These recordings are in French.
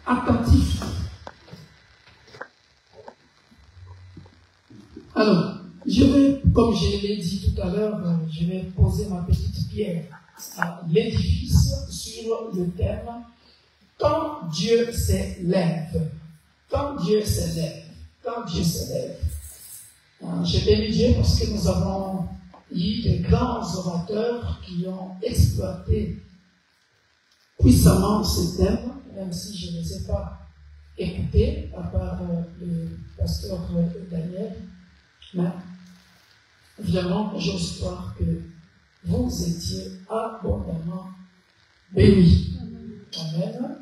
attentif. Alors, je vais, comme je l'ai dit tout à l'heure, je vais poser ma petite pierre à l'édifice sur le thème « Quand Dieu s'élève ». Quand Dieu s'élève. Quand Dieu s'élève. Je bénis Dieu parce que nous avons eu de grands orateurs qui ont exploité puissamment ce thème, même si je ne les ai pas écoutés, à part le pasteur Daniel. Mais évidemment, j'ose croire que vous étiez abondamment bénis. Amen.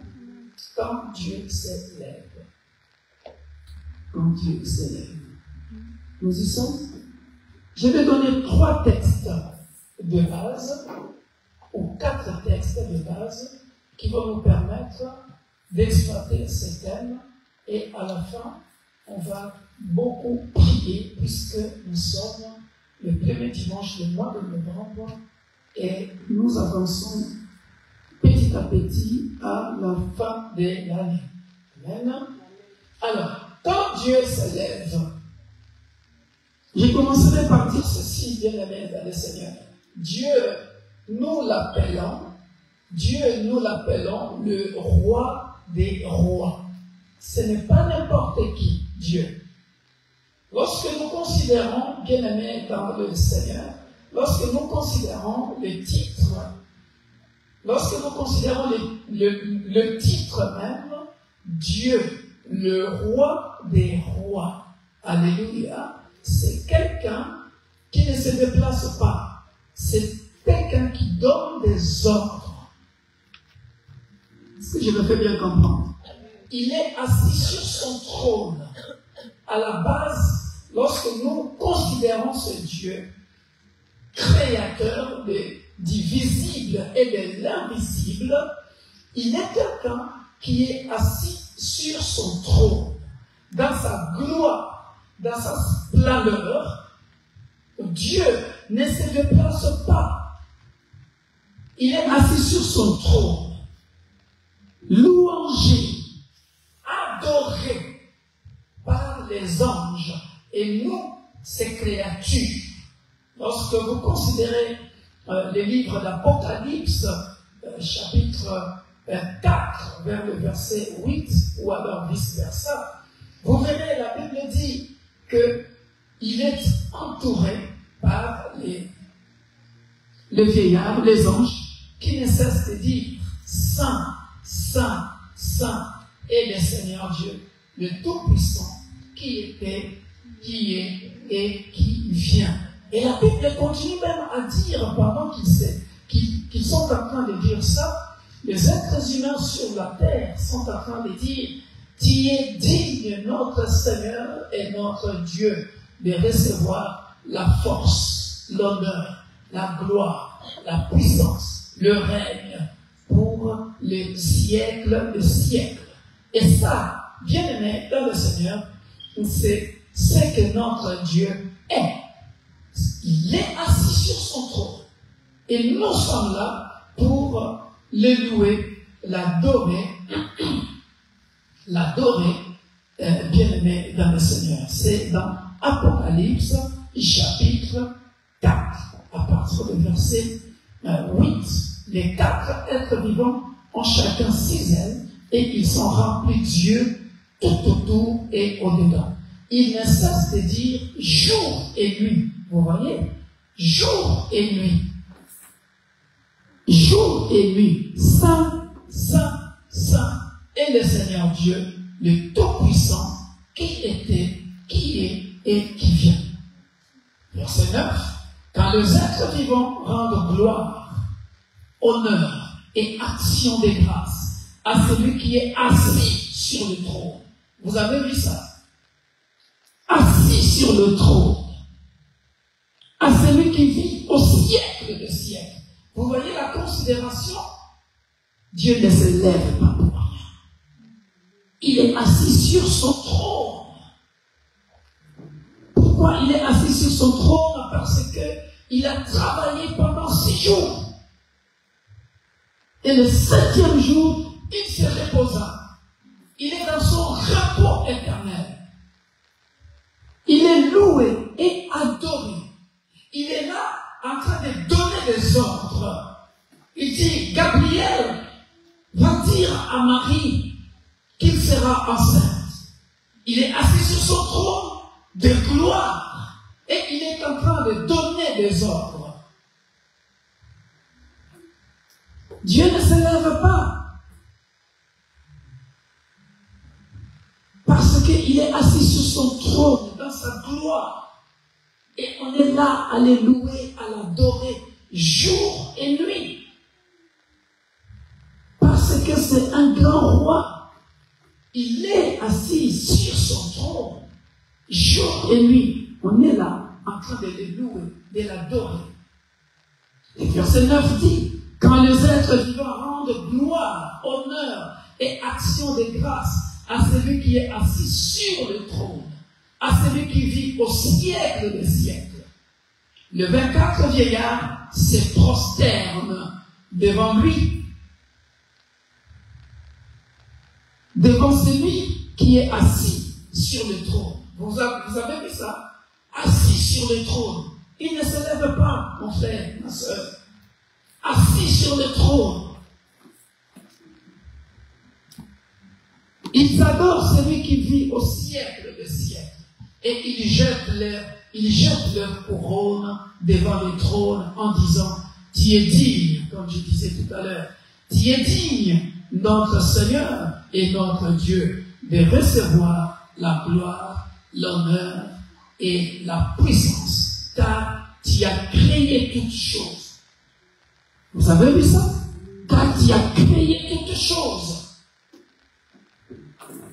Quand Dieu s'élève. Quand Dieu s'élève. Nous y sommes. Je vais donner 3 textes de base, ou 4 textes de base, qui vont nous permettre d'exploiter ces thèmes. Et à la fin, on va beaucoup prier, puisque nous sommes le premier dimanche du mois de novembre, et nous avançons petit à petit à la fin de l'année. Amen. Alors, quand Dieu s'élève, je commencerai par dire ceci, bien-aimés dans le Seigneur. Dieu, nous l'appelons le roi des rois. Ce n'est pas n'importe qui, Dieu. Lorsque nous considérons, bien-aimés dans le Seigneur, lorsque nous considérons le titre, lorsque nous considérons le titre même, Dieu, le roi des rois, alléluia, c'est quelqu'un qui ne se déplace pas. C'est quelqu'un qui donne des ordres. Est-ce que je me fais bien comprendre? Il est assis sur son trône. À la base, lorsque nous considérons ce Dieu, créateur du visible et de l'invisible, il est quelqu'un qui est assis sur son trône, dans sa gloire, dans sa splendeur. Dieu ne se déplace pas. Il est assis sur son trône, louangé, adoré par les anges et nous, ces créatures. Lorsque vous considérez les livres d'Apocalypse, chapitre 4, vers le verset 8, ou alors vice-versa, vous verrez, la Bible dit qu'il est entouré par les vieillards, les anges, qui ne cessent de dire « Saint, Saint, Saint est le Seigneur Dieu, le Tout-Puissant, qui était, qui est et qui vient. » Et la Bible continue même à dire, pendant qu'ils sont en train de dire ça, les êtres humains sur la terre sont en train de dire « Tu es digne, notre Seigneur et notre Dieu, de recevoir la force, l'honneur, la gloire, la puissance, le règne pour les siècles de siècles. » Et ça, bien aimé dans le Seigneur, c'est ce que notre Dieu est. Il est assis sur son trône. Et nous sommes là pour le louer, l'adorer, bien aimé dans le Seigneur. C'est dans Apocalypse, chapitre 4, à partir du verset 8. Les 4 êtres vivants ont chacun 6 ailes et ils sont remplis Dieu tout autour et au-dedans. Ils ne cessent de dire jour et nuit. Vous voyez? Jour et nuit. Jour et nuit. Saint, Saint, Saint est le Seigneur Dieu, le Tout-Puissant, qui était, qui est et qui vient. Verset 9. Quand les êtres vivants rendent gloire, honneur et action de grâce à celui qui est assis sur le trône. Vous avez vu ça? Assis sur le trône. À celui qui vit au siècle des siècles. Vous voyez la considération? Dieu ne se lève pas pour rien. Il est assis sur son trône. Pourquoi il est assis sur son trône? Parce qu'il a travaillé pendant 6 jours. Et le 7e jour, il se reposa. Il est dans son repos éternel. Il est loué et adoré. Il est là en train de donner des ordres. Il dit, Gabriel va dire à Marie qu'il sera enceinte. Il est assis sur son trône de gloire et il est en train de donner des ordres. Dieu ne s'élève pas parce qu'il est assis sur son trône dans sa gloire et on est là à le louer, à l'adorer jour et nuit parce que c'est un grand roi. Il est assis sur son trône jour et nuit. On est là en train de le louer, de l'adorer. Et verset 9 dit, quand les êtres vivants rendent gloire, honneur et action de grâce à celui qui est assis sur le trône, à celui qui vit au siècle des siècles. Les 24 vieillards se prosternent devant lui, devant celui qui est assis sur le trône. Vous avez vu ça? Assis sur le trône. Il ne se lève pas, mon frère, ma soeur. Assis sur le trône. Ils adorent celui qui vit au siècle des siècles. Et ils jettent leur couronne devant le trône en disant, tu es digne, comme je disais tout à l'heure, tu es digne, notre Seigneur et notre Dieu, de recevoir la gloire, l'honneur et la puissance, car tu as créé toutes choses. Vous avez vu ça? Car tu as créé toutes choses.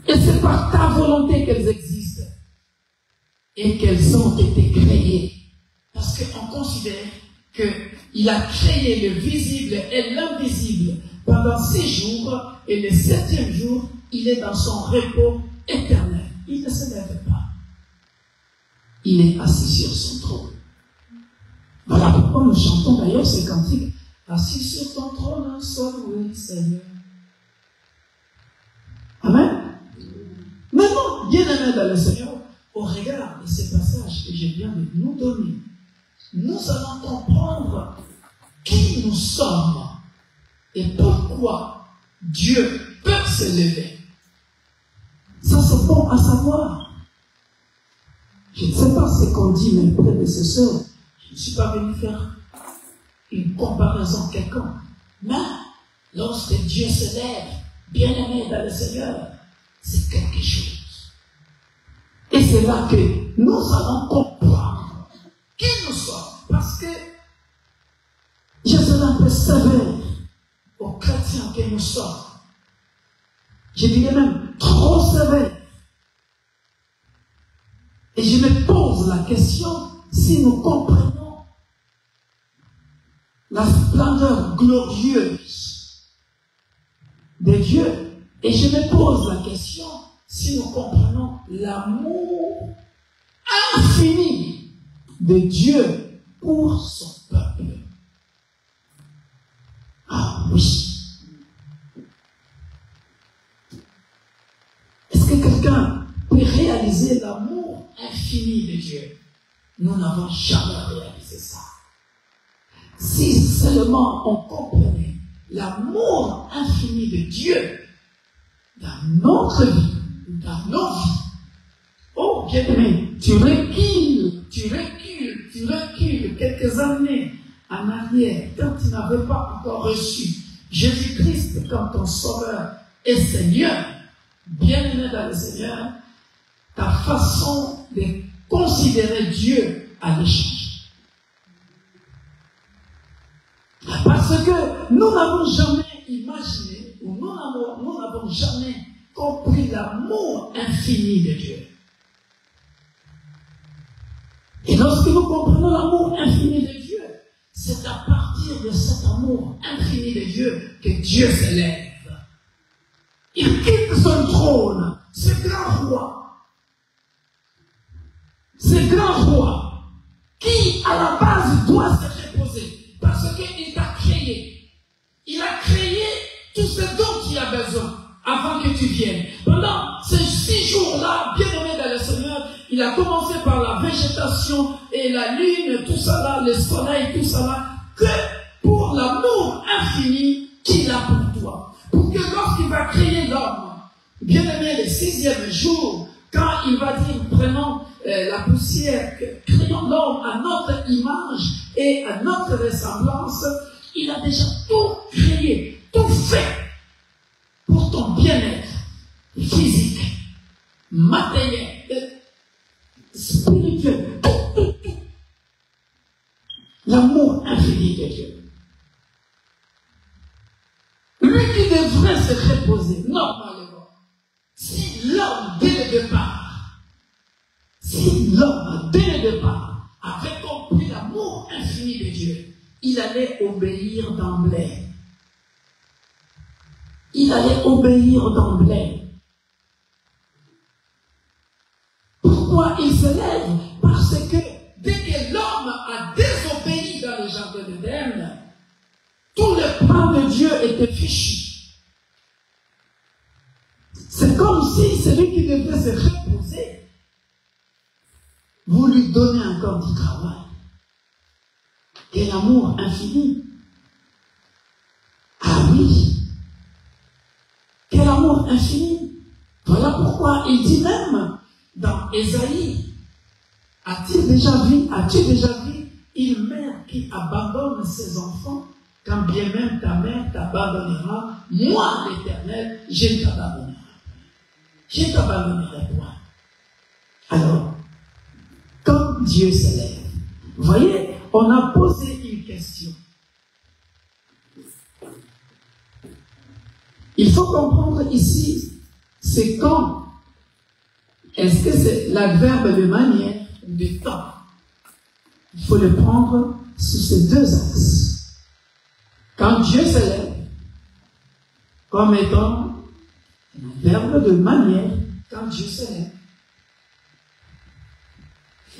Et c'est par ta volonté qu'elles existent et qu'elles ont été créées. Parce qu'on considère qu'il a créé le visible et l'invisible pendant 6 jours, et le 7e jour, il est dans son repos éternel. Il ne se lève pas. Il est assis sur son trône. Voilà pourquoi nous chantons d'ailleurs ces cantiques. Assis sur ton trône, sois loué, Seigneur. Amen. Maintenant, bien-aimés dans le Seigneur, au regard de ces passages que je viens de nous donner, nous allons comprendre qui nous sommes et pourquoi Dieu peut se lever. Ça, c'est bon à savoir. Je ne sais pas ce qu'ont dit mes prédécesseurs. Je ne suis pas venu faire une comparaison quelconque. Mais lorsque Dieu se lève, bien-aimé dans le Seigneur, c'est quelque chose. Et c'est là que nous allons comprendre qui nous sommes. Parce que je serai un peu sévère aux chrétiens que nous sommes. Je dirais même trop sévère. Et je me pose la question si nous comprenons la splendeur glorieuse de Dieu. Et je me pose la question si nous comprenons l'amour infini de Dieu pour son peuple. Ah oui. Est-ce que quelqu'un peut réaliser l'amour infini de Dieu? Nous n'avons jamais réalisé ça. Si seulement on comprenait l'amour infini de Dieu dans notre vie, dans nos vies. Oh, bien-aimé, tu recules quelques années en arrière, quand tu n'avais pas encore reçu Jésus-Christ comme ton Sauveur et Seigneur. Bien-aimé dans le Seigneur, ta façon de considérer Dieu a changé. Parce que nous n'avons jamais imaginé, ou nous n'avons jamais compris l'amour infini de Dieu. Et lorsque nous comprenons l'amour infini de Dieu, c'est à partir de cet amour infini de Dieu que Dieu s'élève. Il quitte son trône, ce grand roi, qui à la base doit se reposer, parce qu'il t'a créé. Il a créé tout ce dont tu as besoin. avant que tu viennes. Pendant ces 6 jours-là, bien-aimé dans le Seigneur, il a commencé par la végétation et la lune, tout ça là, le soleil, tout ça là, que pour l'amour infini qu'il a pour toi. Pour que lorsqu'il va créer l'homme, bien-aimé, le 6e jour, quand il va dire, prenons la poussière, créons l'homme à notre image et à notre ressemblance, il a déjà tout créé, tout fait pour ton bien-être physique, matériel, spirituel, tout. L'amour infini de Dieu. Lui qui devrait se reposer, normalement, si l'homme, dès le départ, avait compris l'amour infini de Dieu, il allait obéir d'emblée. Pourquoi il se lève? Parce que dès que l'homme a désobéi dans le jardin d'Éden, tout le plan de Dieu était fichu. C'est comme si celui qui devait se reposer, vous lui donnez encore du travail. Quel amour infini. Ah oui. Quel amour infini. Voilà pourquoi il dit même dans Ésaïe, as-tu déjà vu une mère qui abandonne ses enfants quand bien même ta mère t'abandonnera? Moi, l'Éternel, je ne t'abandonnerai pas. Je ne t'abandonnerai point. Alors, comme Dieu se lève, vous voyez, on a posé une question. Il faut comprendre ici, c'est quand. Est-ce que c'est l'adverbe de manière ou de temps? Il faut le prendre sous ces 2 axes. Quand Dieu se lève, comme étant l'adverbe de manière, quand Dieu se lève.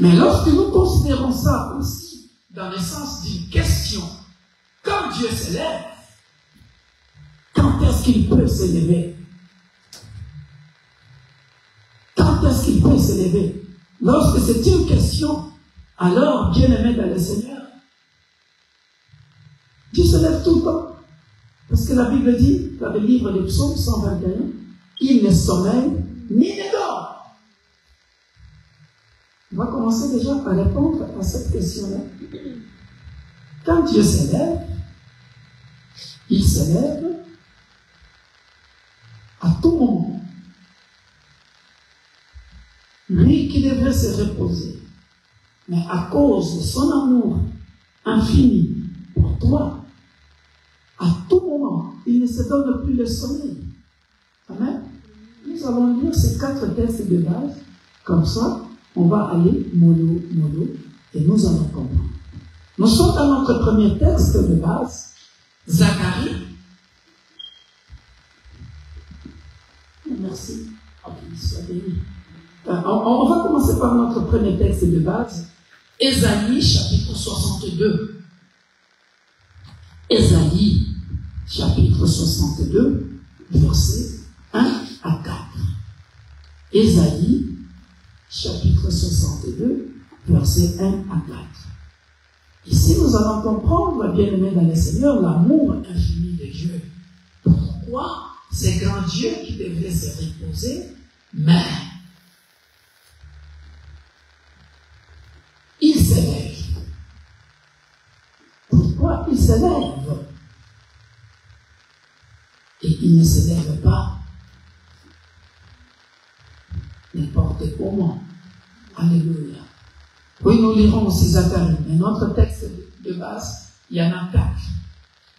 Mais lorsque nous considérons ça aussi dans le sens d'une question, quand Dieu se lève, quand est-ce qu'il peut se lever? Quand est-ce qu'il peut se lever? Lorsque c'est une question, alors, bien-aimé dans le Seigneur, Dieu se lève tout le temps. Parce que la Bible dit, dans le livre des Psaumes 121, il ne sommeille ni ne dort. On va commencer déjà à répondre à cette question-là. Quand Dieu se lève, il se lève à tout moment. Lui qui devrait se reposer, mais à cause de son amour infini pour toi, à tout moment, il ne se donne plus le sommeil. Amen. Nous allons lire ces 4 textes de base, comme ça, on va aller mollo, et nous allons comprendre. Nous sommes dans notre premier texte de base, Zacharie. Merci. On va commencer par notre premier texte de base, Ésaïe, chapitre 62. Ésaïe, chapitre 62, versets 1 à 4. Ésaïe, chapitre 62, versets 1 à 4. Ici, nous allons comprendre, bien-aimés dans le Seigneur, l'amour infini de Dieu. Pourquoi c'est grand Dieu qui devrait se reposer, mais il se lève. Pourquoi il se lève? Et il ne se lève pas n'importe comment. Alléluia. Oui, nous lirons aussi Zacharie, mais notre texte de base, il y en a 4.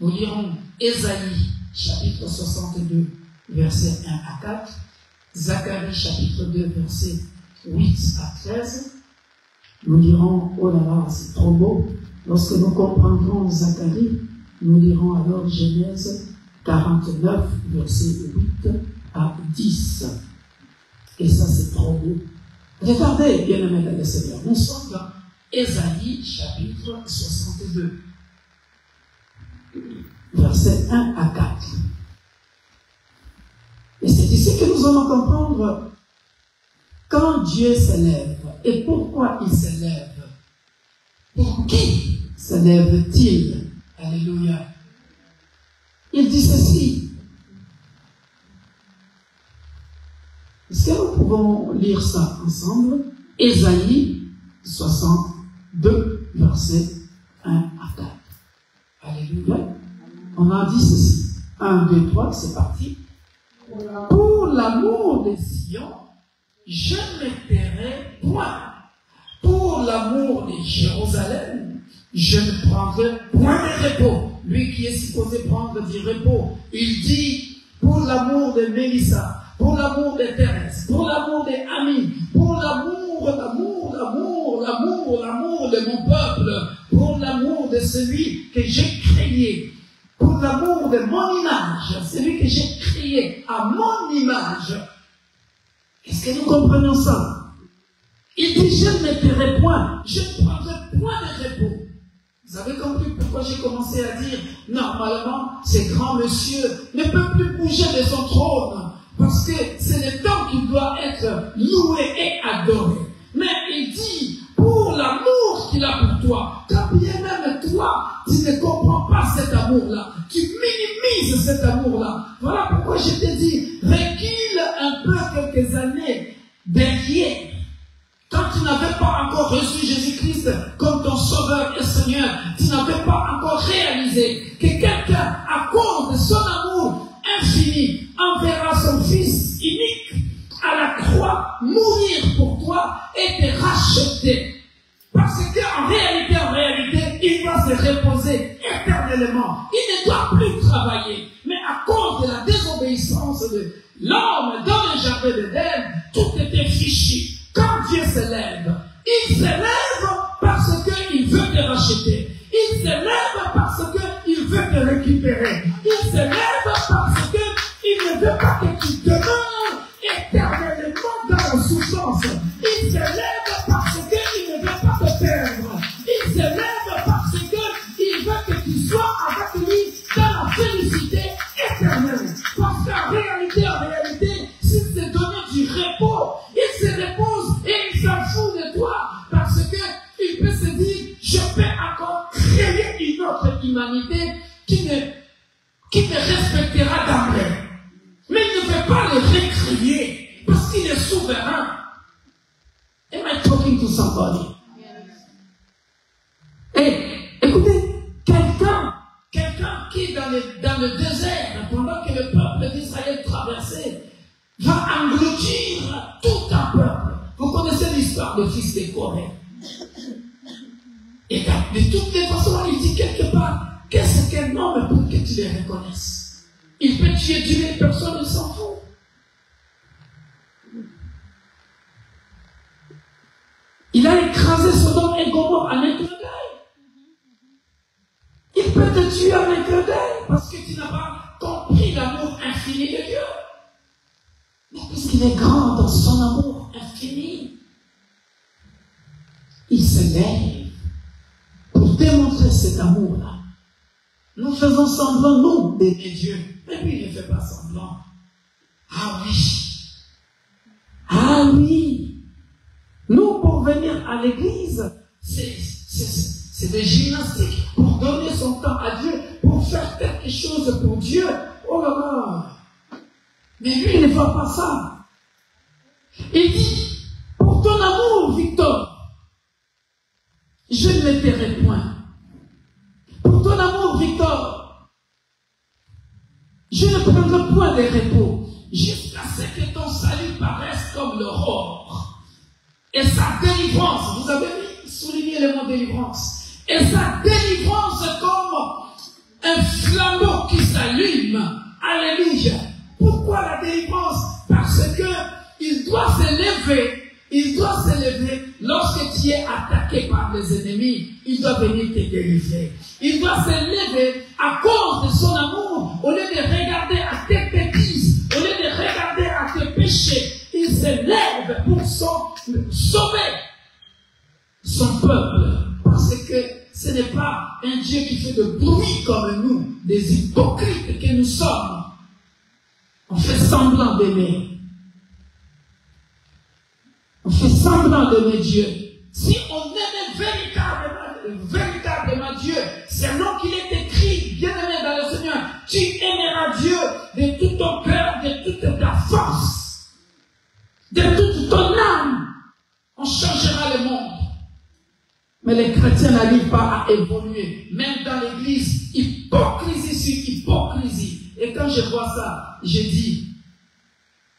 Nous lirons Ésaïe, chapitre 62, versets 1 à 4, Zacharie, chapitre 2, versets 8 à 13. Nous lirons, oh là là, c'est trop beau. Lorsque nous comprendrons Zacharie, nous lirons alors Genèse 49, versets 8 à 10. Et ça, c'est trop beau. Regardez, bien-aimés dans le Seigneur, nous sommes dans Ésaïe, chapitre 62, versets 1 à 4. Et allons comprendre quand Dieu s'élève et pourquoi il s'élève. Pour qui s'élève-t-il? Alléluia. Il dit ceci. Est-ce que nous pouvons lire ça ensemble? Ésaïe 62, versets 1 à 4. Alléluia. On a dit ceci. 1, 2, 3, c'est parti. Pour l'amour de Sion, je ne tairai point. Pour l'amour de Jérusalem, je ne prendrai point de repos. Lui qui est supposé prendre du repos. Il dit, pour l'amour de Mélissa, pour l'amour de Thérèse, pour l'amour des amis, pour l'amour de mon peuple, pour l'amour de celui que j'ai créé, pour l'amour de mon image, celui que j'ai créé à mon image. Est-ce que nous comprenons ça? Il dit, je ne tairai point, je ne prendrai point de repos. Vous avez compris pourquoi j'ai commencé à dire, normalement, ces grands messieurs ne peuvent plus bouger de son trône, parce que c'est le temps qu'il doit être loué et adoré. Mais il dit, pour l'amour qu'il a pour toi, quand bien même toi, tu ne comprends pas cet amour-là, tu minimises cet amour-là. Voilà pourquoi je te dis, recule un peu quelques années derrière. Quand tu n'avais pas encore reçu Jésus-Christ comme ton Sauveur et Seigneur, tu n'avais pas encore réalisé que quelqu'un, à cause de son amour infini, enverra son Fils unique à la croix, mourir pour toi et te racheter. Parce qu'en réalité, il doit se reposer éternellement. Il ne doit plus travailler. Mais à cause de la désobéissance de l'homme dans le jardin d'Éden, tout était fichu. Quand Dieu s'élève, il s'élève parce qu'il veut te racheter. Il s'élève parce qu'il veut te récupérer. Il s'élève parce qu'il ne veut pas que tu demeures éternellement dans la souffrance. Il s'élève parce qu'il ne veut pas te perdre. Il s'élève parce qu'il veut que tu sois avec lui dans la félicité éternelle. Parce qu'en réalité, s'il s'est donné du repos, il se repose et il s'en fout de toi. Parce qu'il peut se dire, je peux encore créer une autre humanité qui te respectera d'emblée. Mais il ne peut pas le récrier parce qu'il est souverain. Am I talking to somebody? Et écoutez, quelqu'un qui est dans le désert, pendant que le peuple d'Israël traversait, va engloutir tout un peuple. Vous connaissez l'histoire du fils de Corée. Et de toutes les façons, il dit quelque part, qu'est-ce qu'un homme pour que tu les reconnaisses? Il peut tuer 10 000 personnes, il s'en fout. Il a écrasé Sodome et Gomorrhe en un clin d'œil. Il peut te tuer en un clin d'œil parce que tu n'as pas compris l'amour infini de Dieu. Mais puisqu'il est grand dans son amour infini, il se lève pour démontrer cet amour-là. Nous faisons semblant, nous, d'aimer Dieu. Mais lui, il ne fait pas semblant. Ah oui. Ah oui. Nous, pour venir à l'église, c'est des gymnastiques pour donner son temps à Dieu, pour faire quelque chose pour Dieu. Oh là là. Mais lui, il ne fait pas ça. Il dit, pour ton amour, Victor, je ne le tairai point. Pour ton amour, Victor, je ne prendrai point de repos, jusqu'à ce que ton salut paraisse comme l'aurore. Et sa délivrance, vous avez souligné le mot délivrance, et sa délivrance comme un flambeau qui s'allume. Alléluia. Pourquoi la délivrance? Parce que il doit se lever lorsque tu es attaqué par les ennemis. Il doit venir te délivrer. Il doit se lever à cause de son amour. Au lieu de regarder à tes bêtises, au lieu de regarder à tes péchés, il se lève pour sauver son peuple. Parce que ce n'est pas un Dieu qui fait de bruit comme nous, des hypocrites que nous sommes. On fait semblant d'aimer. semblant d'aimer Dieu, si on aimait véritablement Dieu, c'est non qu'il est écrit, bien-aimé dans le Seigneur, tu aimeras Dieu de tout ton cœur, de toute ta force, de toute ton âme. On changera le monde. Mais les chrétiens n'arrivent pas à évoluer. Même dans l'église, hypocrisie sur hypocrisie. Et quand je vois ça, je dis,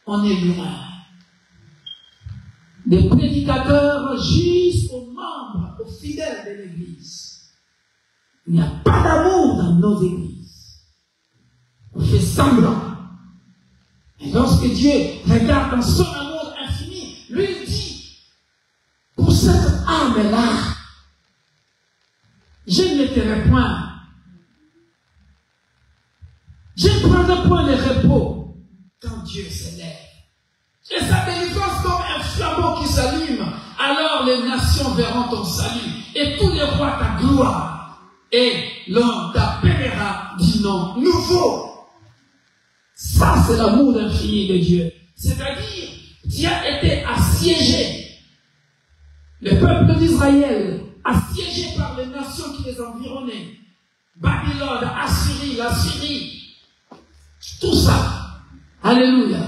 on est loin. Des prédicateurs jusqu'aux membres, aux fidèles de l'église. Il n'y a pas d'amour dans nos églises. On fait semblant. Et lorsque Dieu regarde dans son amour infini, lui dit, pour cette âme-là, je ne mettrai point. Je ne prendrai point de repos quand Dieu s'élève. Et sa délivrance comme un flambeau qui s'allume, alors les nations verront ton salut, et tous les rois ta gloire, et l'on t'appellera du nom nouveau. Ça, c'est l'amour infini de Dieu. C'est-à-dire, Dieu a été assiégé. Le peuple d'Israël, assiégé par les nations qui les environnaient. Babylone, Assyrie, la Syrie. Tout ça. Alléluia.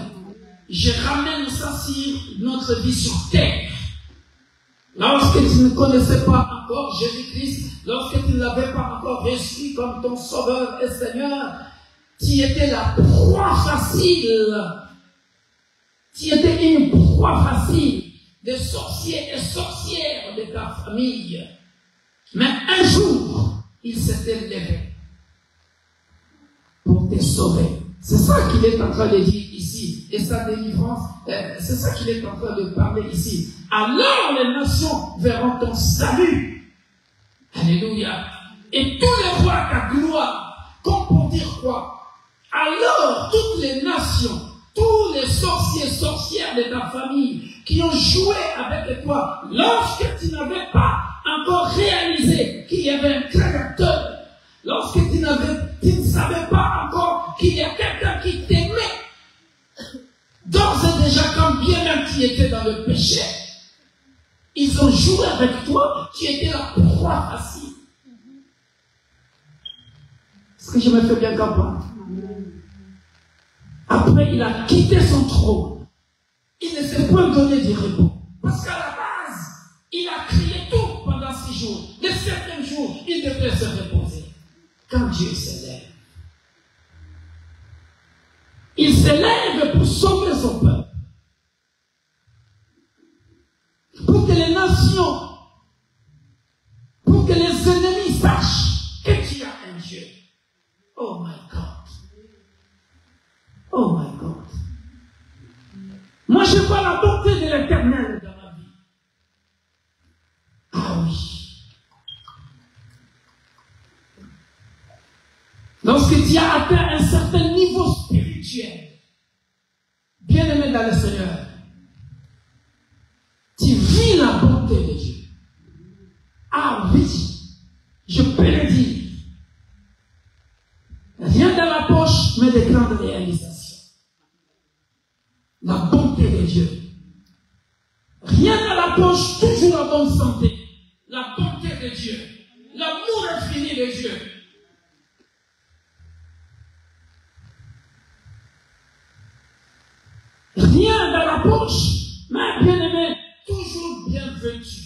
Je ramène ça sur notre vie sur terre. Lorsque tu ne connaissais pas encore Jésus-Christ, lorsque tu ne l'avais pas encore reçu comme ton sauveur et Seigneur, tu étais la proie facile. Tu étais une proie facile des sorciers et sorcières de ta famille. Mais un jour, il s'était levé pour te sauver. C'est ça qu'il est en train de dire ici. Et sa délivrance, c'est ça qu'il est en train de parler ici. Alors les nations verront ton salut. Alléluia. Et tous les rois ta gloire. Comme pour dire quoi? Alors toutes les nations, tous les sorciers et sorcières de ta famille qui ont joué avec toi, lorsque tu n'avais pas encore réalisé qu'il y avait un créateur, lorsque tu ne savais pas encore qu'il y a quelqu'un qui t'aimait, d'ores et déjà, quand bien même tu étais dans le péché, ils ont joué avec toi, tu étais la proie facile. Est-ce que je me fais bien comprendre? Après, il a quitté son trône. Il ne s'est pas donné du repos. Parce qu'à la base, il a crié tout pendant 6 jours. Le 7e jour, il devait se reposer. Quand Dieu s'élève, il s'élève pour sauver son peuple. Pour que les nations, pour que les ennemis sachent que tu as un Dieu. Oh my God. Oh my God. Moi, je vois la bonté de l'Éternel dans ma vie. Ah oui. Lorsque tu as atteint un certain niveau spirituel, bien aimé dans le Seigneur, tu vis la bonté de Dieu. Ah oui, je peux le dire. Rien dans la poche, mais de grandes réalisations. La bonté de Dieu. Rien dans la poche, toujours en bonne santé. La bonté de Dieu. L'amour infini de Dieu. Rien dans la poche, mais bien aimé, toujours bien vêtu.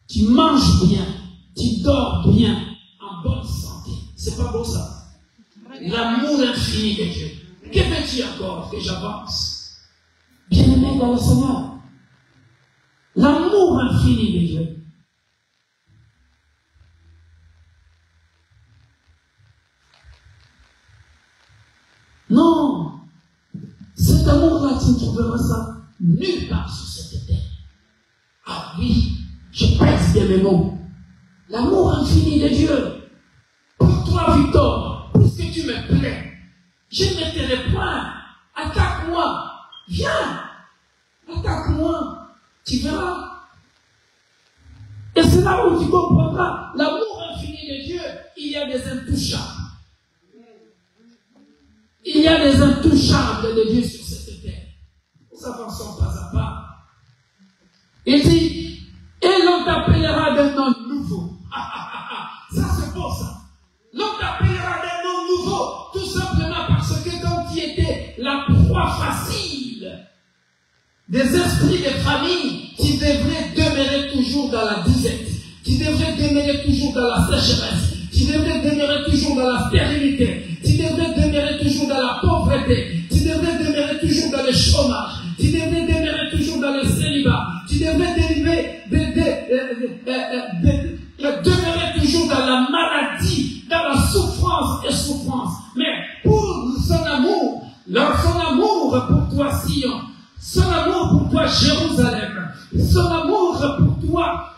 Tu manges bien, tu dors bien, en bonne santé. C'est pas beau ça? L'amour infini de Dieu. Que veux-tu encore que j'avance? Bien-aimé dans le Seigneur. L'amour infini de Dieu. Non. Cet amour-là, tu ne trouveras ça nulle part sur cette terre. Ah oui, je pèse bien mes mots. L'amour infini de Dieu. Pour toi, Victor, puisque tu me plais, je ne mettrai point. Attaque-moi. Viens. Attaque-moi. Tu verras. Et c'est là où tu comprendras l'amour infini de Dieu. Il y a des intouchables. Il y a des intouchables de Dieu sur cette terre. Nous avançons pas à pas. la proie facile des esprits de famille qui devraient demeurer toujours dans la disette, qui devraient demeurer toujours dans la sécheresse, qui devraient demeurer toujours dans la stérilité, qui devraient demeurer toujours dans la pauvreté, qui devraient demeurer toujours dans le chômage, qui devraient demeurer toujours dans le célibat, qui devraient demeurer toujours dans la maladie, dans la souffrance et souffrance. Mais pour son amour pour toi Sion, son amour pour toi Jérusalem, son amour pour toi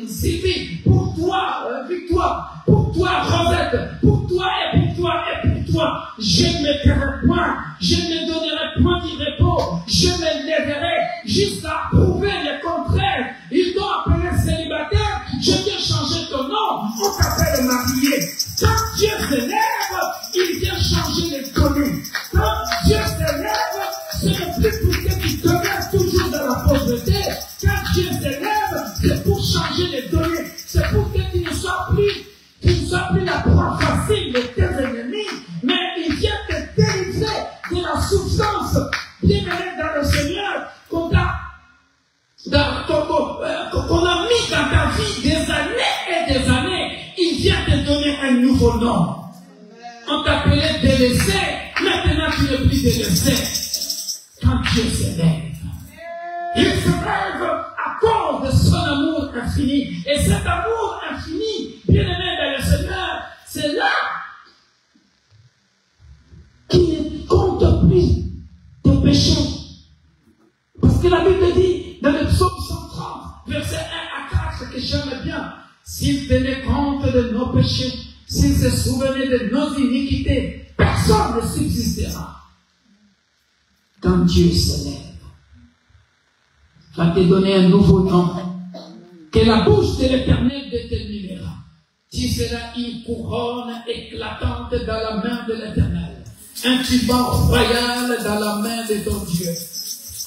Sylvie, pour toi Victoire, pour toi Rosette, pour toi et pour toi et pour toi, je ne me tairai point, je ne me donnerai point du repos, je me lèverai jusqu'à prouver le contraire. Ils t'ont appelé célibataire, je viens changer ton nom, on t'appelle marié. Quand Dieu se lève, il vient changer les données. Quand Dieu se lève, ce n'est plus pour que tu demeures toujours dans la pauvreté. Quand Dieu se lève, c'est pour changer les données. C'est pour que tu ne sois plus la proie facile de tes ennemis, mais il vient te délivrer de la souffrance. Bien-aimé dans le Seigneur, qu'on a mis dans ta vie des années et des années, il vient te donner un nouveau nom. On t'appelait délaissé, maintenant tu n'es plus délaissé. Quand Dieu se lève, il se lève à cause de son amour infini. Et cet amour infini, bien-aimé dans le Seigneur, c'est là qu'il ne compte plus tes péchés. Parce que la Bible dit dans le psaume 130, verset 1 à 4, que j'aime bien, s'il tenait compte de nos péchés, s'il se souvenait de nos iniquités, personne ne subsistera. Quand Dieu se lève, va te donner un nouveau nom que la bouche de l'Éternel déterminera. Tu seras une couronne éclatante dans la main de l'Éternel, un tuban royal dans la main de ton Dieu.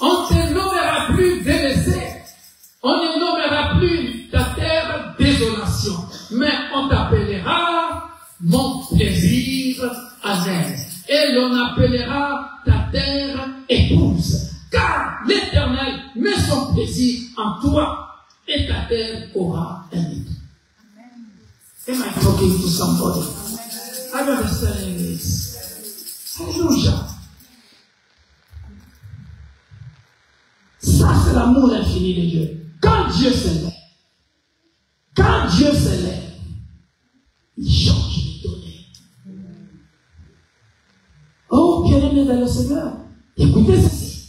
On ne te nommera plus délaissé, on ne nommera plus ta terre désolation, mais on t'appellera mon plaisir amer, et l'on appellera ta terre épouse, car l'Éternel met son plaisir en toi, et ta terre aura un époux. Am I talking to somebody? I don't understand this. Alléluia. Ça, c'est l'amour infini de Dieu. Quand Dieu se lève, il change les données. Oh, bien-aimé dans le Seigneur, écoutez ceci.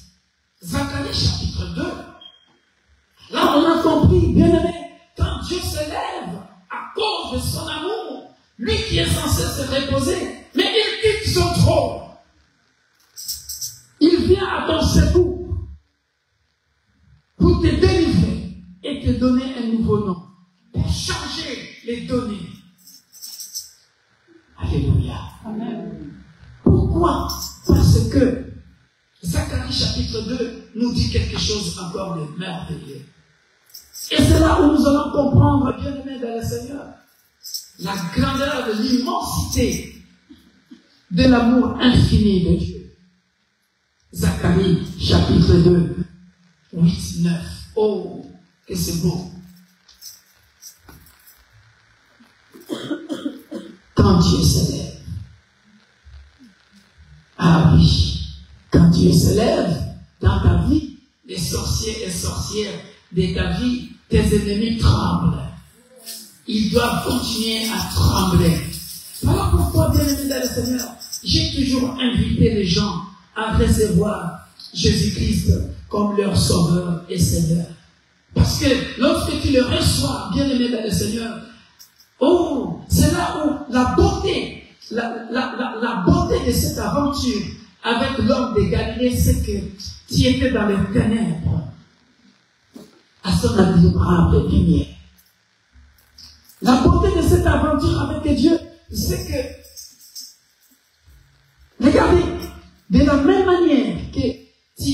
Zacharie chapitre 2. Là, on a compris, bien-aimé, quand Dieu se lève à cause de son amour, lui qui est censé se reposer, mais il quitte son trône. Il vient à ton secours pour te délivrer et te donner un nouveau nom, pour changer les données. Alléluia. Amen. Pourquoi? Parce que Zacharie chapitre 2 nous dit quelque chose encore de merveilleux. Et c'est là où nous allons comprendre, bien-aimés dans le Seigneur, la grandeur de l'immensité de l'amour infini de Dieu. Zacharie chapitre 2, 8, 9. Oh, que c'est beau. Quand Dieu se lève. Ah oui, quand Dieu se lève dans ta vie, les sorciers et sorcières de ta vie, tes ennemis tremblent. Ils doivent continuer à trembler. Voilà pourquoi, bien-aimé dans le Seigneur, j'ai toujours invité les gens à recevoir Jésus-Christ comme leur sauveur et Seigneur. Parce que lorsque tu le reçois, bien-aimé dans le Seigneur, oh, c'est là où la beauté, la beauté de cette aventure avec l'homme de Galilée, c'est que tu étais dans les ténèbres à son admirable lumière. La beauté de cette aventure avec Dieu, c'est que, regardez, de la même manière que tu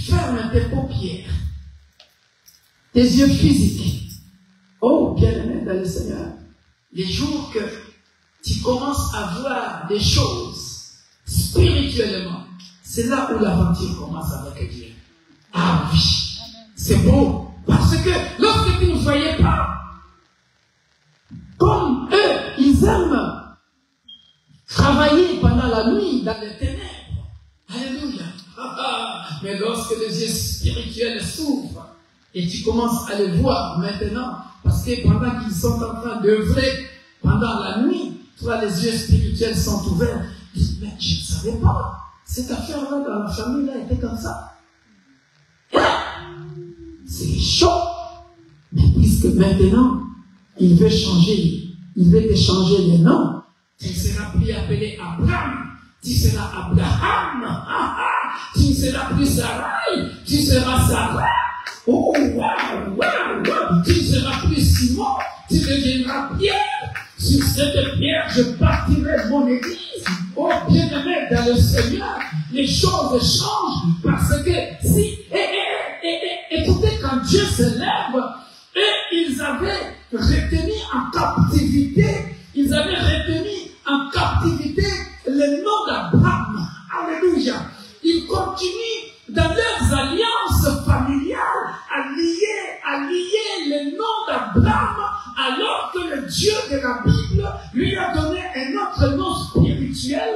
fermes tes paupières, tes yeux physiques, oh bien-aimé dans le Seigneur, les jours que tu commences à voir des choses spirituellement, c'est là où l'aventure commence avec Dieu. Ah oui, c'est beau. Parce que lorsque tu ne voyais pas, comme eux, ils aiment travailler pendant la nuit dans les ténèbres. Alléluia. Mais lorsque les yeux spirituels s'ouvrent et tu commences à les voir maintenant, parce que pendant qu'ils sont en train d'œuvrer pendant la nuit, toi les yeux spirituels sont ouverts. Tu dis, mais je ne savais pas. Cette affaire-là dans la famille-là était comme ça. C'est chaud. Mais puisque maintenant, il veut changer, il veut te changer les noms, tu ne seras plus appelé Abraham, tu seras Abraham. Tu ne seras plus Sarai, tu seras Sarah. Oh, wow. Tu ne seras plus Simon, tu deviendras Pierre. Sur cette pierre, je bâtirai mon église. Oh, bien-aimé dans le Seigneur, les choses changent parce que si, écoutez, quand Dieu se lève, et ils avaient retenu en captivité, le nom d'Abraham. Alléluia. Ils continuent dans leurs alliances familiales à lier le nom d'Abraham, alors que le Dieu de la Bible lui a donné un autre nom spirituel,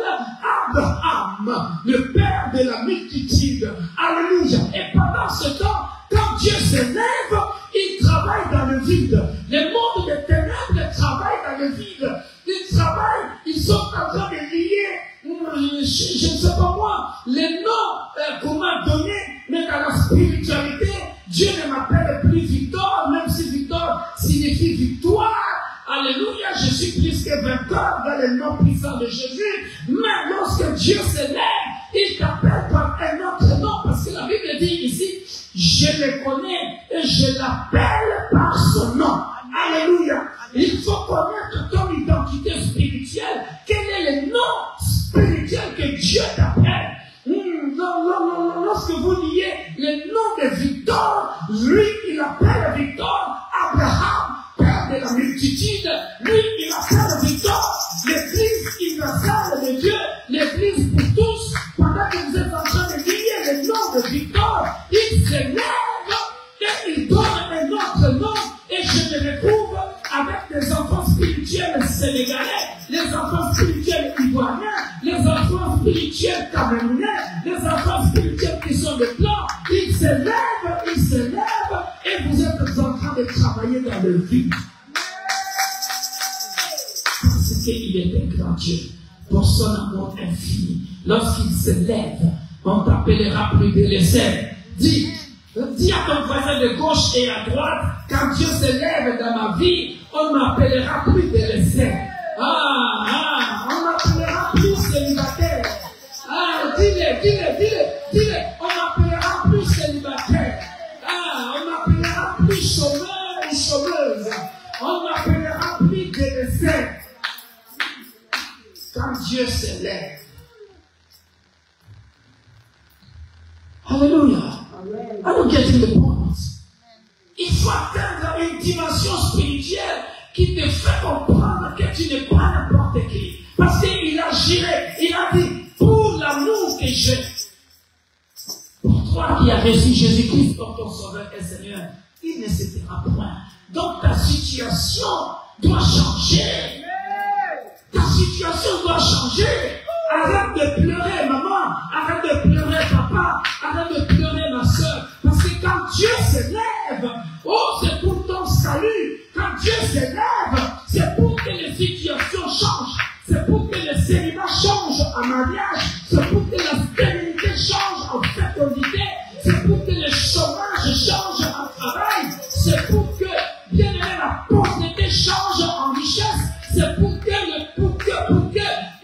Abraham, le père de la multitude. Alléluia. Et pendant ce temps, quand Dieu se lève, il travaille dans le vide. Le monde des ténèbres travaille dans le vide. Ils sont en train de lier, je ne sais pas moi, les noms qu'on m'a donnés, mais dans la spiritualité, Dieu ne m'appelle plus Victor, même si Victor signifie victoire. Alléluia, je suis plus que vainqueur dans le nom puissant de Jésus. Mais lorsque Dieu se lève, il t'appelle par un autre nom, parce que la Bible dit ici, je le connais et je l'appelle par son nom. Alléluia. Il faut connaître ton identité spirituelle. Quel est le nom spirituel que Dieu t'appelle? Lorsque vous liez le nom de Victor, lui, il appelle Victor Abraham, père de la multitude. Lui, il appelle Victor l'église universelle de Dieu, l'église pour tous. Pendant que vous êtes en train de lier le nom de Victor, il se lève et il donne un autre nom. Et je me retrouve avec des enfants spirituels sénégalais, les enfants spirituels ivoiriens, les enfants spirituels camerounais, les enfants spirituels qui sont de blanc. Ils se lèvent, et vous êtes en train de travailler dans le vide. Parce qu'il est un grand Dieu, pour son amour infini. Lorsqu'il se lève, on t'appellera plus délaissé. Dis à ton voisin de gauche et à droite, quand Dieu se lève dans ma vie, on ne m'appellera plus délaissé. On m'appellera plus célibataire. Dis-le, on m'appellera plus célibataire. On m'appellera plus chômeur ou chômeuse. On m'appellera plus délaissé. Quand Dieu se lève. Alléluia. I don't get to the point. Il faut atteindre une dimension spirituelle qui te fait comprendre que tu n'es pas n'importe qui. Parce qu'il a géré, il a dit, pour l'amour que j'ai, pour toi qui as reçu Jésus-Christ comme ton sauveur et Seigneur, il ne se taira point. Donc ta situation doit changer. Ta situation doit changer. Arrête de pleurer, maman. Arrête de pleurer, papa. Arrête de pleurer, ma soeur. Parce que quand Dieu se lève, oh, c'est pour ton salut. Quand Dieu se lève, c'est pour que les situations changent. C'est pour que le célibat change en mariage. C'est pour que la stérilité change en fécondité. C'est pour que le chômage change en travail. C'est pour que, bien aimé, la pauvreté change en richesse. C'est pour que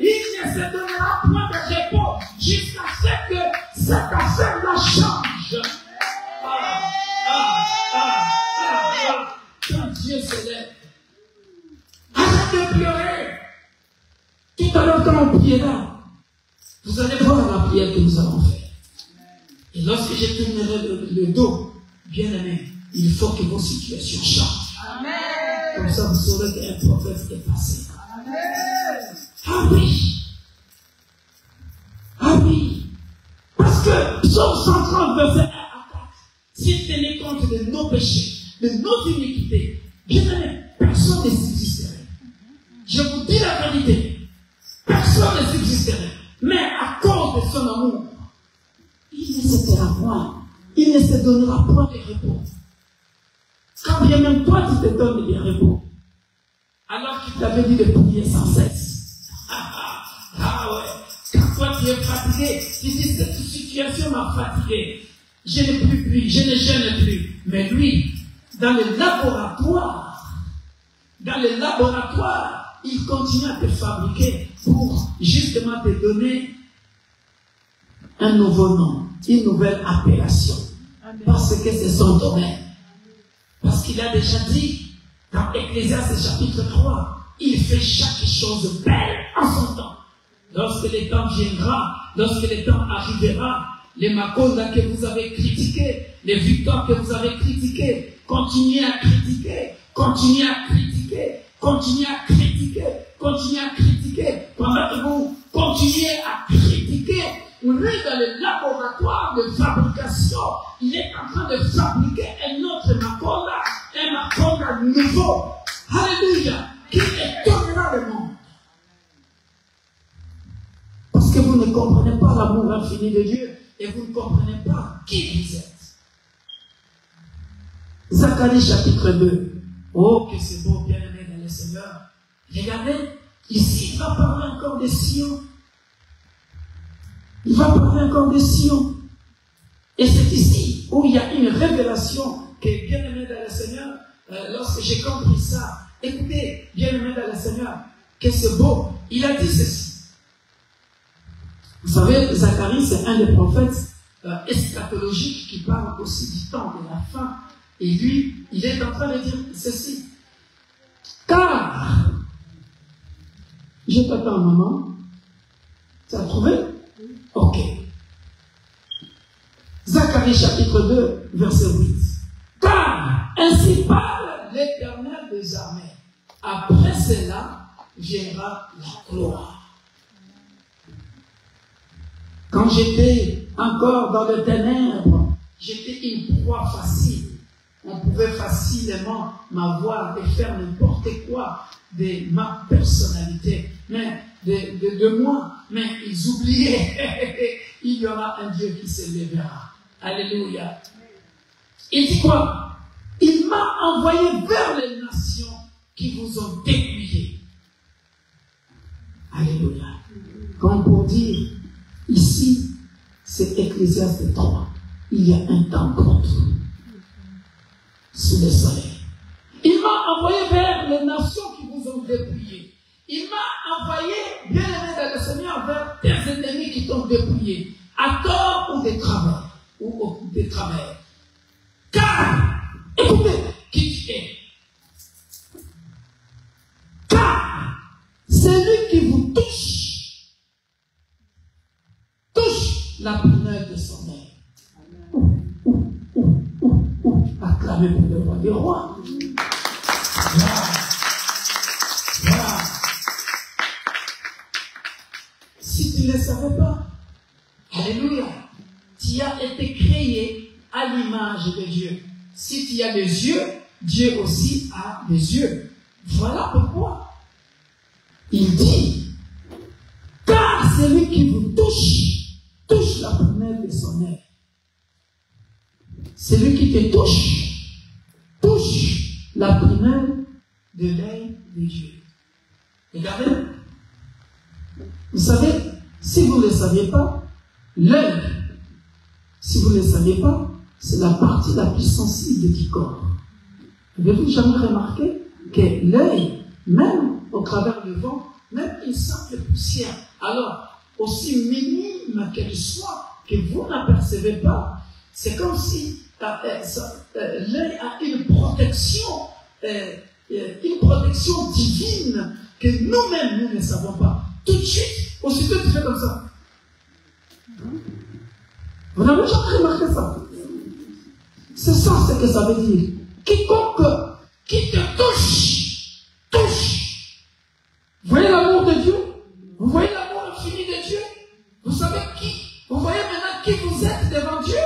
il ne se donnera point de repos jusqu'à ce que cette affaire-là change. Quand Dieu se lève, arrête de pleurer. Tout à l'heure, quand on priera, vous allez voir la prière que nous allons faire. Et lorsque je tournerai le dos, bien aimé, il faut que vos situations changent. Amen. Comme ça, vous saurez qu'un prophète est passé. Amen. Ah oui. versets 1 à 4. S'il tenait compte de nos péchés, de nos iniquités, bien aimé, personne ne subsisterait. Je vous dis la vérité, personne ne subsisterait. Mais à cause de son amour, il ne se taira point, il ne se donnera point de repos. Quand bien même toi tu te donnes des repos, alors qu'il t'avait dit de prier sans cesse. Ah ouais, quand toi tu es fatigué, tu dis cette situation m'a fatigué, je n'ai plus pris, je ne gêne plus. Mais lui, dans le laboratoire, il continue à te fabriquer pour justement te donner un nouveau nom, une nouvelle appellation. Amen. Parce que c'est son domaine. Parce qu'il a déjà dit, dans Ecclésiaste chapitre 3, il fait chaque chose belle en son temps. Lorsque le temps viendra, lorsque le temps arrivera, les macondas que vous avez critiqués, les victoires que vous avez critiquées, continuez à critiquer, continuez à critiquer, continuez à critiquer, continuez à critiquer. Pendant que vous continuez à critiquer, lui, dans le laboratoire de fabrication, il est en train de fabriquer un autre maconda, un maconda nouveau. Alléluia, qui étonnera le monde. Parce que vous ne comprenez pas l'amour infini de Dieu et vous ne comprenez pas qui vous êtes. Zacharie chapitre 2. Oh, que c'est beau, bien-aimé dans le Seigneur. Regardez, ici, il va parler encore de Sion. Il va parler encore de Sion. Et c'est ici où il y a une révélation qui est bien-aimée dans le Seigneur. Lorsque j'ai compris ça, écoutez, bien-aimé dans le Seigneur, que c'est beau. Il a dit ceci. Vous savez, Zacharie, c'est un des prophètes eschatologiques qui parle aussi du temps de la fin. Et lui, il est en train de dire ceci. Car, je t'attends, maman. Tu as trouvé? Ok. Zacharie chapitre 2, verset 8. Car, ainsi parle l'Éternel des armées. Après cela, viendra la gloire. Quand j'étais encore dans le ténèbre, j'étais une proie facile. On pouvait facilement m'avoir et faire n'importe quoi de ma personnalité, mais de moi. Mais ils oubliaient, il y aura un Dieu qui se lèvera. Alléluia. Il dit quoi? Il m'a envoyé vers les nations qui vous ont dépouillé. Alléluia. Comme pour dire, ici, c'est Ecclésiaste 3. Il y a un temps contre sous le soleil. Il m'a envoyé vers les nations qui vous ont dépouillé. Il m'a envoyé, bien aimé dans le Seigneur, vers tes ennemis qui t'ont dépouillé, à tort ou des travers. Car, écoutez, qui tu es. Car, celui qui vous touche la prunelle de son œil. Acclamez pour le roi des rois. Voilà. Si tu ne le savais pas, alléluia, tu as été créé à l'image de Dieu. Si tu as des yeux, Dieu aussi a des yeux. Voilà pourquoi il dit, car celui qui vous touche la prunelle de son œil. Celui qui te touche la prunelle de l'œil de Dieu. Regardez, vous savez, si vous ne le saviez pas, l'œil, si vous ne le saviez pas, c'est la partie la plus sensible du corps. Avez-vous jamais remarqué que l'œil, même au travers du vent, même une simple poussière, alors aussi minime qu'elle soit, que vous n'apercevez pas, c'est comme si l'œil a une protection divine que nous-mêmes, nous ne savons pas. Tout de suite, aussitôt tu fais comme ça. Vous n'avez jamais remarqué ça? C'est ça ce que ça veut dire. Quiconque qui te touche. Vous voyez l'amour de Dieu? Vous voyez l'amour infini de Dieu? Vous savez qui? Vous voyez maintenant qui vous êtes devant Dieu?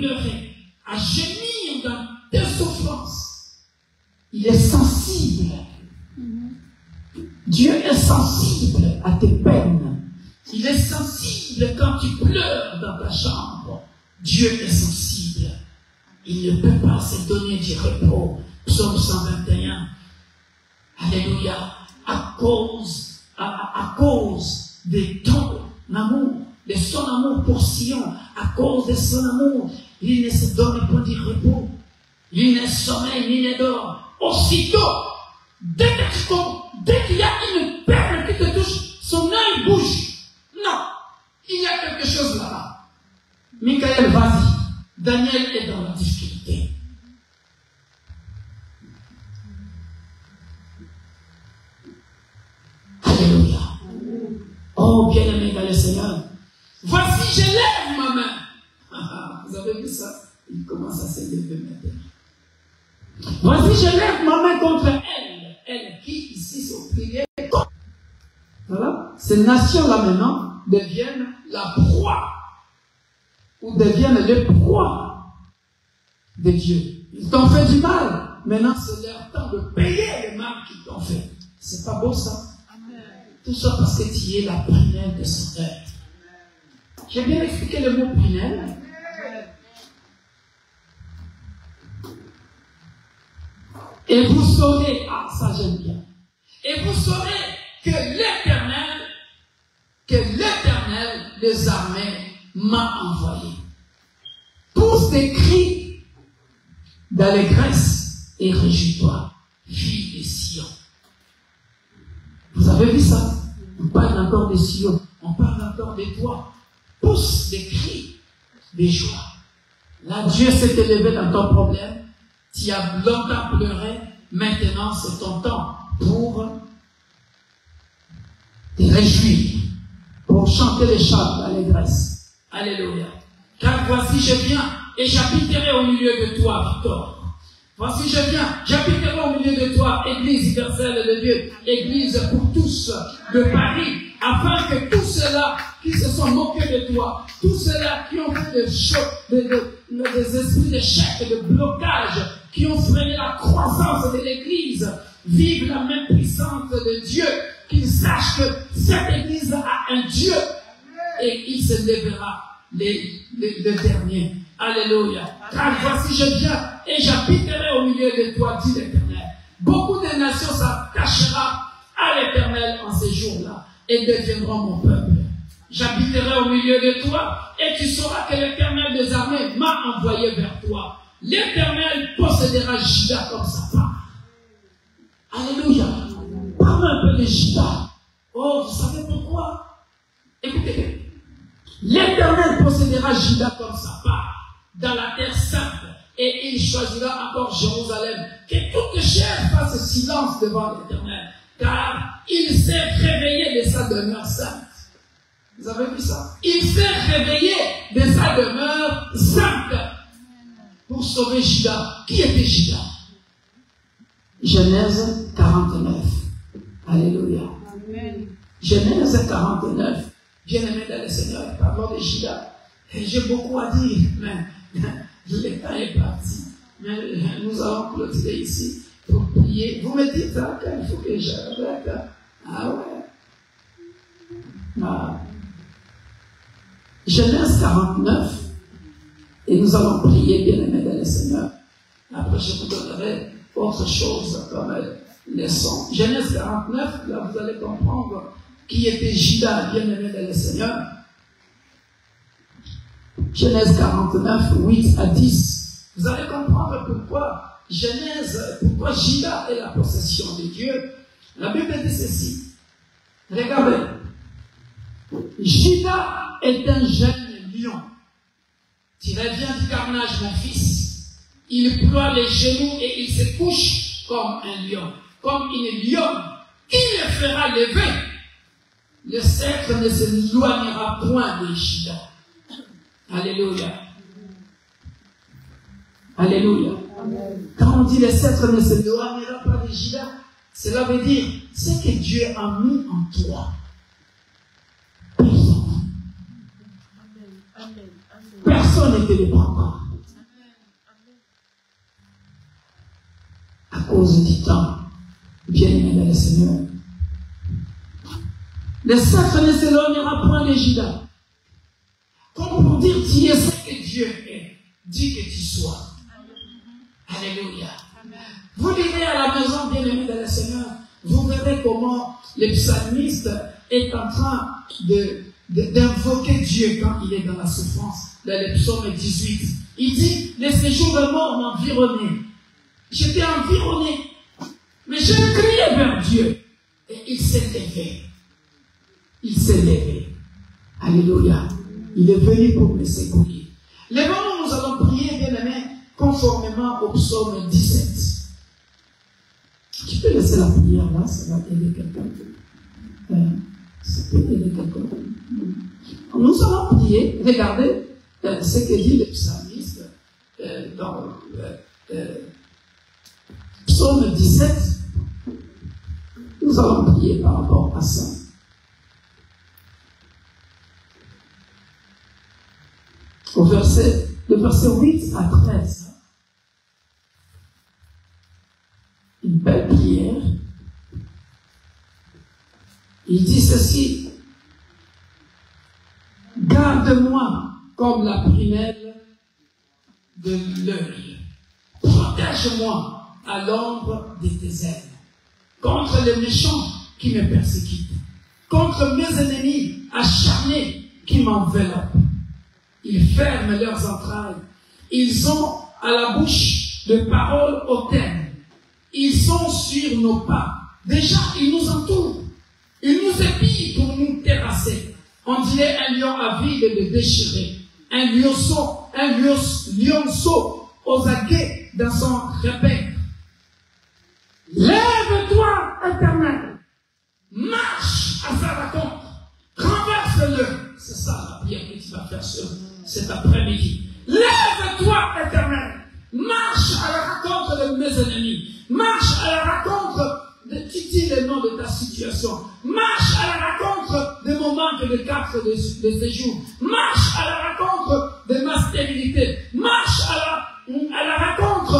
pleurer, à gémir dans tes souffrances. Il est sensible. Dieu est sensible à tes peines. Il est sensible quand tu pleures dans ta chambre. Dieu est sensible. Il ne peut pas se donner du repos. Psaume 121. Alléluia. À cause de ton amour, de son amour pour Sion, à cause de son amour, il ne se donne pas du repos. Il ne sommeille ni ne dort. Aussitôt, dès qu'il y a une perle qui te touche, son œil bouge. Non, il y a quelque chose là-bas. Michael, vas-y. Daniel est dans la difficulté. Alléluia. Oh, bien-aimé dans le Seigneur. Voici, je lève ma main. Vous avez vu ça? Il commence à se lever maintenant. Voici, je lève ma main contre elle. Elle qui ici sont priées. Voilà. Ces nations-là maintenant deviennent la proie. Ou deviennent les proies de Dieu. Ils t'ont fait du mal. Maintenant, c'est leur temps de payer le mal qu'ils t'ont fait. C'est pas beau ça? Tout ça parce que tu es la prunelle de son cœur. J'ai bien expliqué le mot prunelle. Et vous saurez, ah ça j'aime bien, et vous saurez que l'Éternel des armées m'a envoyé. Pousse des cris d'allégresse et réjouis-toi, fille de Sion. Vous avez vu ça? On parle encore de Sion, on parle encore de toi. Pousse des cris de joie. Là, Dieu s'est élevé dans ton problème. Tu as longtemps pleuré. Maintenant, c'est ton temps pour te réjouir, pour chanter les chants d'allégresse. Alléluia. Car voici, je viens et j'habiterai au milieu de toi, Victor. Voici, je viens, j'habiterai au milieu de toi, Église universelle de Dieu, Église pour tous de Paris, afin que tous ceux-là qui se sont moqués de toi, tous ceux-là qui ont fait des chocs, des esprits d'échec, de blocage, qui ont freiné la croissance de l'Église, vivent la même puissance de Dieu, qu'ils sachent que cette Église a un Dieu et il se lèvera le dernier. Alléluia. Car voici, je viens et j'habiterai au milieu de toi, dit l'Éternel. Beaucoup de nations s'attachera à l'Éternel en ces jours-là et deviendront mon peuple. J'habiterai au milieu de toi et tu sauras que l'Éternel des armées m'a envoyé vers toi. L'Éternel possédera Juda comme sa part. Alléluia. Parle un peu de Juda. Oh, vous savez pourquoi? Écoutez, l'Éternel possédera Juda comme sa part dans la terre sainte et il choisira encore Jérusalem. Que toute chair fasse silence devant l'Éternel, car il s'est réveillé de sa demeure sainte. Vous avez vu ça? Il s'est réveillé de sa demeure sainte pour sauver Juda. Qui était Juda? Genèse 49. Alléluia. Amen. Genèse 49. Bien-aimé dans le Seigneur, parlons de Juda. Et j'ai beaucoup à dire, mais le temps est parti. Mais nous allons clôturer ici pour prier. Vous me dites qu'il faut que j'arrête. Ah ouais. Ah. Genèse 49. Et nous allons prier, bien-aimé dans le Seigneur. Après, je vous donnerai autre chose comme leçon. Genèse 49, là, vous allez comprendre qui était Juda, bien-aimé dans le Seigneur. Genèse 49, 8 à 10. Vous allez comprendre pourquoi Juda est la possession de Dieu. La Bible dit ceci. Regardez. Juda est un jeune lion. Tu reviens du carnage, mon fils. Il ploie les genoux et il se couche comme un lion. Comme une lionne. Il le fera lever. Le sceptre ne s'éloignera point de Juda. Alléluia. Alléluia. Amen. Quand on dit le sceptre ne s'éloignera pas de Juda, cela veut dire ce que Dieu a mis en toi. Personne ne te le prendra. cause du temps, bien-aimé dans le Seigneur. Le sacre ne s'éloignera point de Judas. Comme pour dire, tu es ce que Dieu est. Dis que tu sois. Alléluia. Vous lirez à la maison, bien-aimé dans le Seigneur, vous verrez comment le psalmiste est en train d'invoquer Dieu quand il est dans la souffrance. Dans le psaume 18, il dit, les séjours de mort m'environnaient. J'étais environné. Mais j'ai crié vers Dieu. Et il s'est levé. Il s'est levé. Alléluia. Il est venu pour me secourir. Lèvons-nous, nous allons prier, bien-aimé, conformément au psaume 17. Tu peux laisser la prière là, ça va aider quelqu'un. Ça peut aider quelqu'un. Nous allons prier. Regardez ce que dit le psalmiste dans psaume 17. Nous allons prier par rapport à ça. Le verset 8 à 13. Une belle prière. Il dit ceci: garde-moi comme la prunelle de l'œil. Protège-moi à l'ombre de tes ailes. Contre les méchants qui me persécutent. Contre mes ennemis acharnés qui m'enveloppent. Ils ferment leurs entrailles. Ils ont à la bouche de paroles hautaines. Ils sont sur nos pas. Déjà, ils nous entourent. Ils nous épient pour nous terrasser. On dirait un lion avide de déchirer. Un lionceau aux aguets dans son repère. Lève-toi, Éternel. Marche à sa rencontre. Renverse-le. C'est ça la prière que tu vas faire cet après-midi. Lève-toi, Éternel. Marche à la rencontre de mes ennemis. Marche à la rencontre de Titi, le nom de ta situation. Marche à la rencontre de mon manque de carte de séjour. Marche à la rencontre de ma stérilité. Marche à la rencontre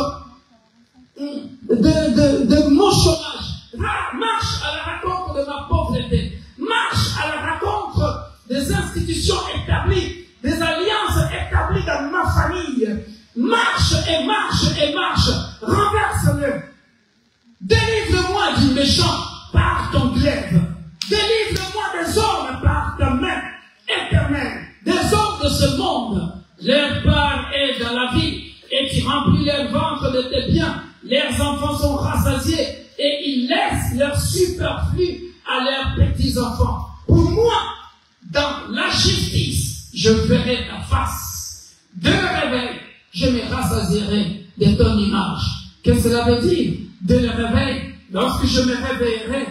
de mon chômage. Marche à la rencontre de ma pauvreté. Marche à la rencontre des institutions établies, des alliances établies dans ma famille. Marche et marche et marche. Renverse-le. Délivre-moi du méchant par ton glaive. Délivre-moi des hommes par ta main éternelle. Des hommes de ce monde. Leur part est dans la vie et tu remplis leur ventre de tes biens. Leurs enfants sont rassasiés et ils laissent leur superflu à leurs petits-enfants. Pour moi, dans la justice, je verrai ta face. De réveil, je me rassasierai de ton image. Qu'est-ce que cela veut dire? De le réveil, lorsque je me réveillerai,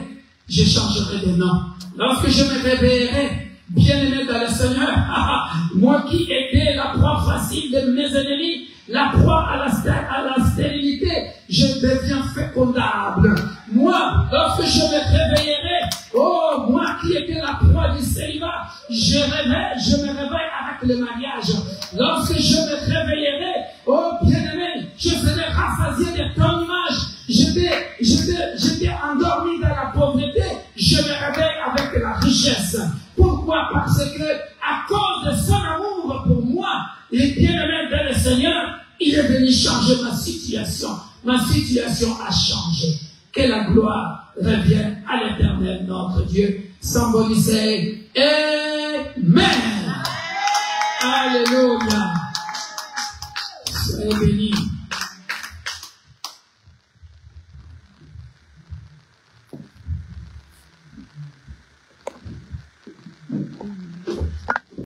je changerai de nom. Lorsque je me réveillerai, bien-aimé dans le Seigneur, moi qui étais la proie facile de mes ennemis, la proie à la stérilité, je deviens fécondable. Moi, lorsque je me réveillerai, oh, moi qui étais la proie du célibat, je me réveille avec le mariage. Lorsque je me réveillerai, oh, bien-aimé, je serai rassasié de ton image. J'étais endormi dans la pauvreté, je me réveille avec la richesse. Pourquoi? Parce que, à cause de son amour pour moi, les bien-aimés de le Seigneur, il est venu changer ma situation. Ma situation a changé. Que la gloire revienne à l'Éternel, notre Dieu, symbolisé. Amen. Alléluia.